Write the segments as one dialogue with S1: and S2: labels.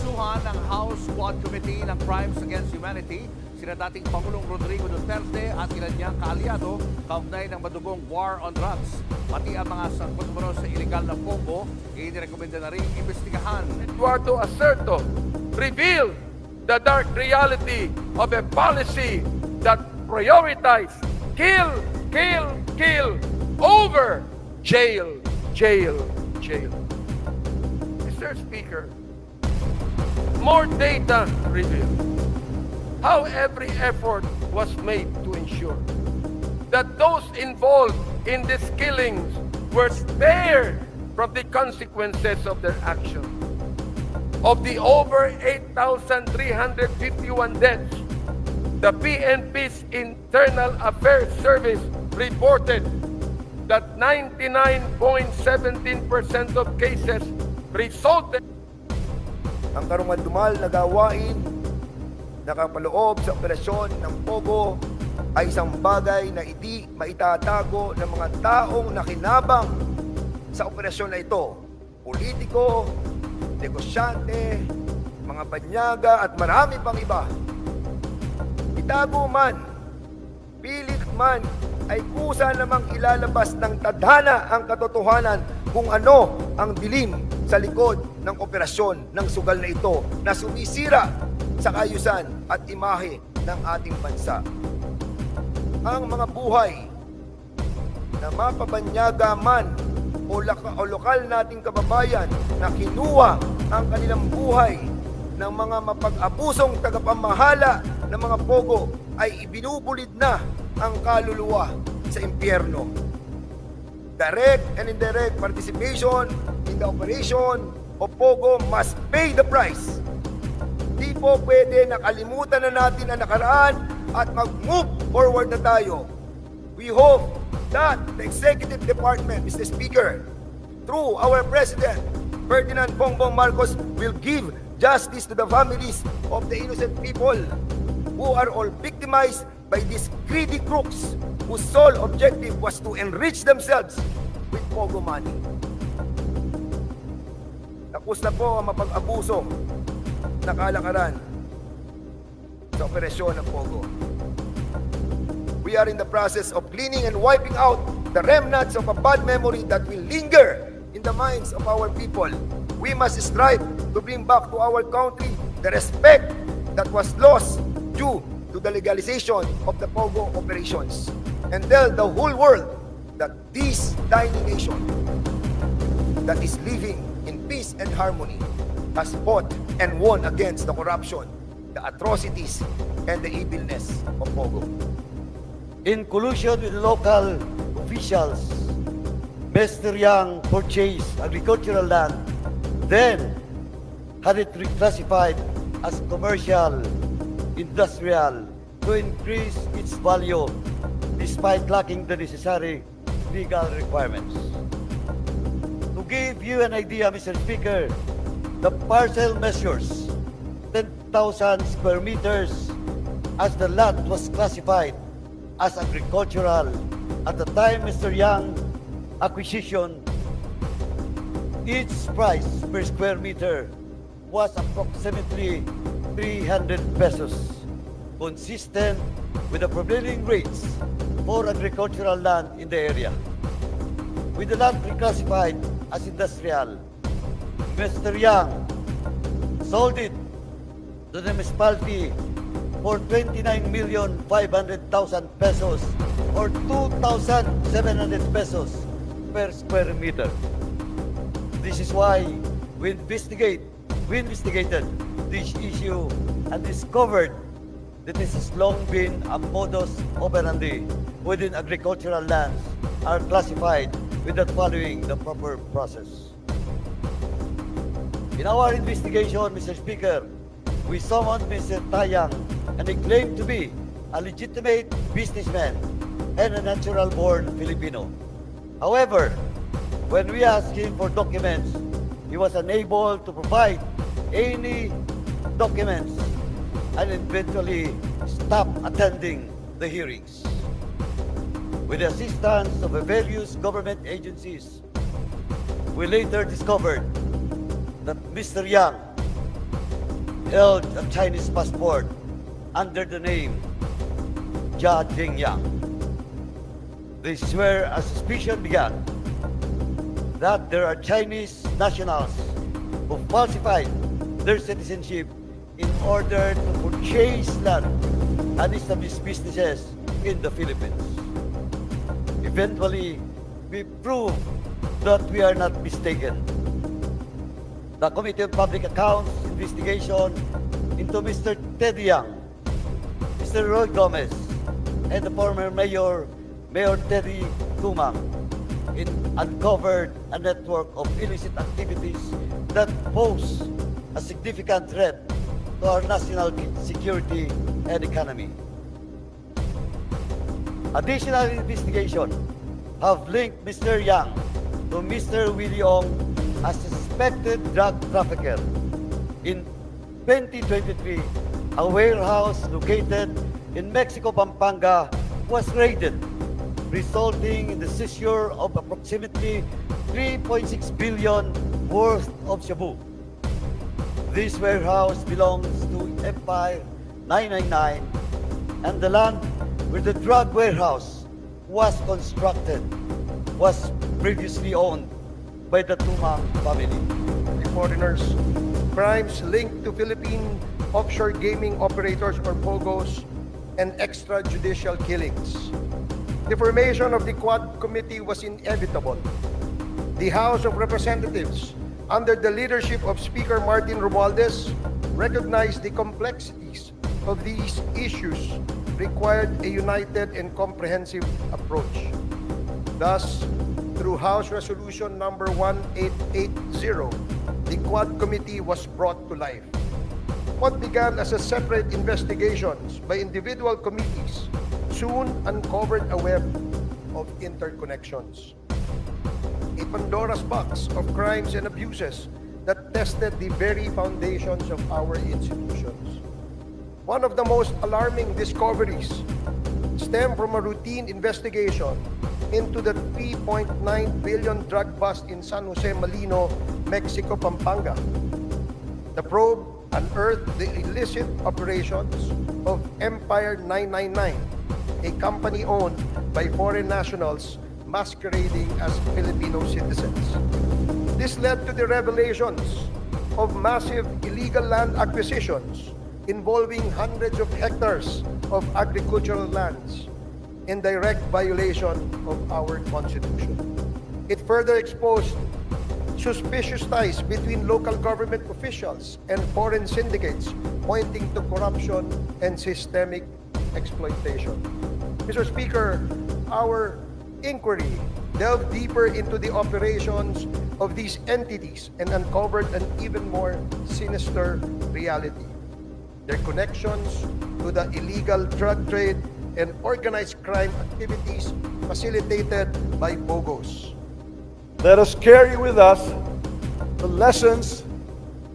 S1: Kinasuhan ng House Squad Committee ng Crimes Against Humanity sina dating Pangulong Rodrigo Duterte at ilan niyang kaalyado kaugnay ng madugong war on drugs. Pati ang mga sangkot umano sa illegal na pogo, inirekomenda na rin imbestigahan.
S2: Eduardo Acerto revealed the dark reality of a policy that prioritized kill, kill, kill over jail, jail, jail. Mr. Speaker, more data revealed how every effort was made to ensure that those involved in these killings were spared from the consequences of their action. Of the over 8,351 deaths, the PNP's Internal Affairs Service reported that 99.17% of cases resulted.
S3: Ang karumal-dumal na gawain nakapaloob sa operasyon ng POGO ay isang bagay na hindi maitatago ng mga taong nakinabang sa operasyon na ito. Politiko, negosyante, mga banyaga at marami pang iba. Itago man, pilit man, ay kusa namang ilalabas ng tadhana ang katotohanan kung ano ang dilim sa likod ng operasyon ng sugal na ito na sumisira sa kaayusan at imahe ng ating bansa. Ang mga buhay na mapabanyaga man o lokal nating kababayan na kinuha ang kanilang buhay ng mga mapag-abusong tagapamahala ng mga pogo ay ibinubulid na ang kaluluwa sa impyerno. Direct and indirect participation in the operation of POGO must pay the price. Di po pwede nakalimutan na natin ang nakaraan at mag-move forward na tayo. We hope that the Executive Department, Mr. Speaker, through our President, Ferdinand Bongbong Marcos, will give justice to the families of the innocent people who are all victimized by these greedy crooks whose sole objective was to enrich themselves with POGO money. Tapos na po ang mapag-abuso na kalakaran sa operasyon ng POGO. We are in the process of cleaning and wiping out the remnants of a bad memory that will linger in the minds of our people. We must strive to bring back to our country the respect that was lost due to the legalization of the POGO operations and tell the whole world that this tiny nation that is living in peace and harmony has fought and won against the corruption, the atrocities, and the evilness of POGO.
S4: In collusion with local officials, Mr. Yang purchased agricultural land, then had it reclassified as commercial, industrial, to increase its value despite lacking the necessary legal requirements. To give you an idea, Mr. Speaker, the parcel measures 10,000 square meters as the lot was classified as agricultural. At the time Mr. Yang acquisition, each price per square meter was approximately 300 pesos, consistent with the prevailing rates for agricultural land in the area. With the land reclassified as industrial, Mr. Yang sold it to the municipality for 29,500,000 pesos or 2,700 pesos per square meter. This is why we investigated this issue and discovered that this has long been a modus operandi within agricultural lands are classified without following the proper process. In our investigation, Mr. Speaker, we summoned Mr. Tayang and he claimed to be a legitimate businessman and a natural-born Filipino. However, when we asked him for documents, he was unable to provide any documents and eventually stopped attending the hearings. With the assistance of the various government agencies, we later discovered that Mr. Yang held a Chinese passport under the name Jia Jingyang. This is where a suspicion began that there are Chinese nationals who falsified their citizenship in order to purchase land and establish businesses in the Philippines. Eventually, we proved that we are not mistaken. The Committee on Public Accounts investigation into Mr. Ted Young, Mr. Roy Gomez, and the former Mayor Teddy Tumang uncovered a network of illicit activities that pose a significant threat to our national security and economy. Additional investigation have linked Mr. Yang to Mr. Willie Ong as a suspected drug trafficker. In 2023, a warehouse located in Mexico, Pampanga was raided, resulting in the seizure of approximately 3.6 billion worth of shabu. This warehouse belongs to Empire 999, and the land where the drug warehouse was constructed was previously owned by the Tumang family.
S5: Foreigners, crimes linked to Philippine offshore gaming operators or POGOs, and extrajudicial killings. The formation of the Quad Committee was inevitable. The House of Representatives, under the leadership of Speaker Martin Romualdez, recognized the complexities of these issues required a united and comprehensive approach. Thus, through House Resolution number 1880, the Quad Committee was brought to life. What began as a separate investigations by individual committees soon uncovered a web of interconnections. A Pandora's box of crimes and abuses that tested the very foundations of our institutions. One of the most alarming discoveries stemmed from a routine investigation into the 3.9 billion drug bust in San Jose, Malino, Mexico, Pampanga. The probe unearthed the illicit operations of Empire 999, a company owned by foreign nationals masquerading as Filipino citizens. This led to the revelations of massive illegal land acquisitions involving hundreds of hectares of agricultural lands in direct violation of our Constitution. It further exposed suspicious ties between local government officials and foreign syndicates, pointing to corruption and systemic exploitation. Mr. Speaker, our inquiry delved deeper into the operations of these entities and uncovered an even more sinister reality. Their connections to the illegal drug trade and organized crime activities facilitated by POGOs.
S6: Let us carry with us the lessons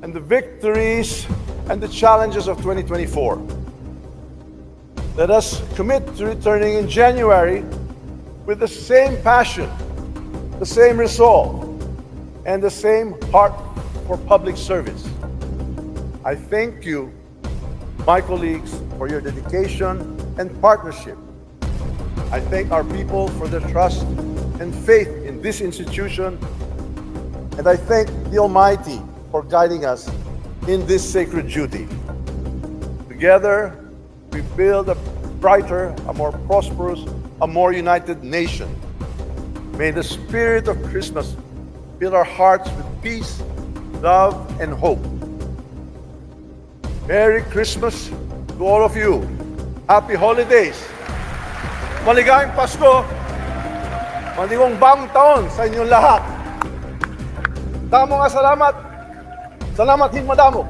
S6: and the victories and the challenges of 2024. Let us commit to returning in January with the same passion, the same resolve, and the same heart for public service. I thank you, my colleagues, for your dedication and partnership. I thank our people for their trust and faith in this institution, and I thank the Almighty for guiding us in this sacred duty. Together, we build a brighter, a more prosperous, a more united nation. May the spirit of Christmas fill our hearts with peace, love, and hope. Merry Christmas to all of you. Happy holidays. Maligayang Pasko. Maligong bagong taon sa inyong lahat. Damo nga salamat. Salamat hin madamo.